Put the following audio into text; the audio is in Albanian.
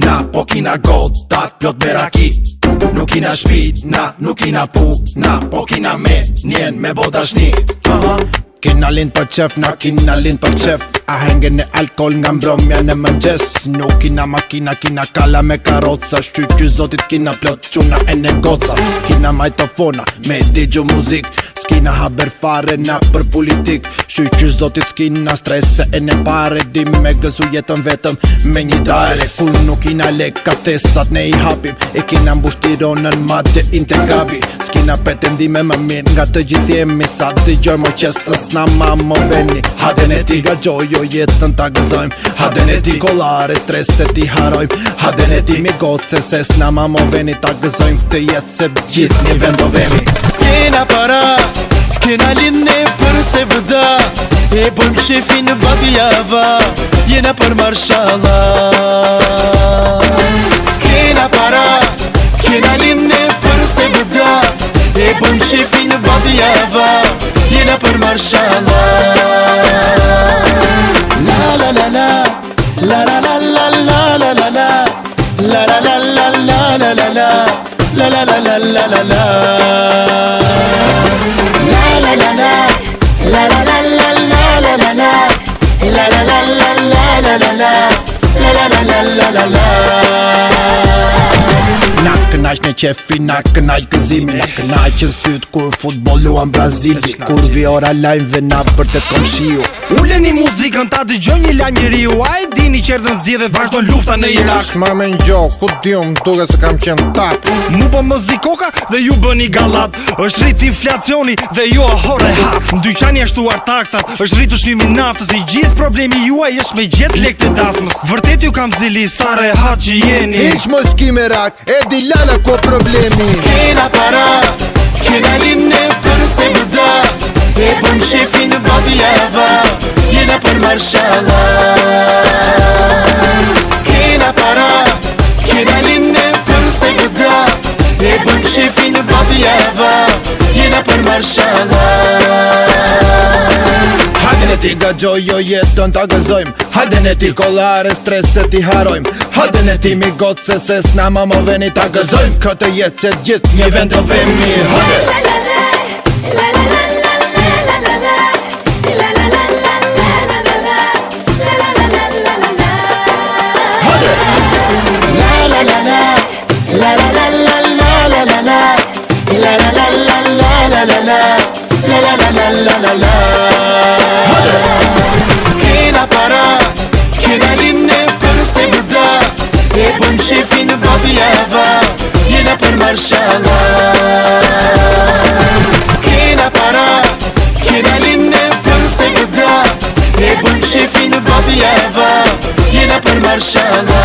na, po kina godat plot me raki. Nuk kina shpina, nuk kina puna, po kina me njen me bo dashni. Kina lind për qef, na kina lind për qef. A hengen e alkohol nga mbromja në mëngjes. Nuk kina makina, kina kala me karoca. Shqyqy zotit kina plot quna e negoca. Kina majtofona me digju muzik. S'kina haber fare na për politik. Shqyqy zotit s'kina strese e ne pare. Di me gëzu jetën vetëm me një dare. Kur nuk kina lek katesat ne i hapim. E kina mbushtironën madje integrabi. S'kina pretendime më mirë nga të gjithë jemi. Sa të gjërë më qestës na ma më veni. Haden e ti ga gjojo jetën ta gëzojmë. Haden e ti kolare strese ti harojmë. Haden e ti mi goce se s'na ma më veni. Ta gëzojmë këtë jetë se gjithë një vendovemi. S'kena para, kena linne për se vëda. E bojmë shefi në badjava, jena për marshala. S'kena para, kena linne për se vëda. E bojmë shefi në badjava, jena për marshala. La la la la, la la la la la la la la, la la la la la la la la, la la la la la la la, la la la la, la la la la la la la la, la la la la la la la la, la la la la la la la. Na kënaq në qefi, na kënaq gëzimi. Na kënaq në syt kur futbolluan Brazili. Kur vi ora lajmëve na për të komshiu. Uleni muzikën ta dëgjoj një lajm njeriu. A e dini që erdhën zgjedhjet vazhdon lufta në Irak. S'ma me ngjo, ku t'jum, duke se kam qenë tap. Mu po më zikoka dhe ju bëni gallat. Është rrit inflacioni dhe ju ahore hat. Në dyqani ashtuar taksat, është rritur çmimi i naftës. I gjithë problemi juaj është me gjet lekë të dasmës. Vërtet ju kam zili sa rehat që jeni. Hiq mos ki merak, e di lala ko problemi. S'kena para, kena linne për se vëda. E bojmë shefi në badjava, jena për marshala. S'kena para, kena linne për se vëda. E bojmë shefi në badjava, jena për marshala. Haden e ti ga gjojo jetën ta gëzojmë. Haden e ti kolare strese ti harojmë. Haden e ti mi goce se s'na ma më veni ta gëzojmë. Këtë jetë se gjithë një vend do vemi. Haden! S'kena para, kena linne për se vëda. E bojmë shefi në badjava, jena për marshala. S'kena para, kena linne për se vëda. E bojmë shefi në badjava, jena për marshala.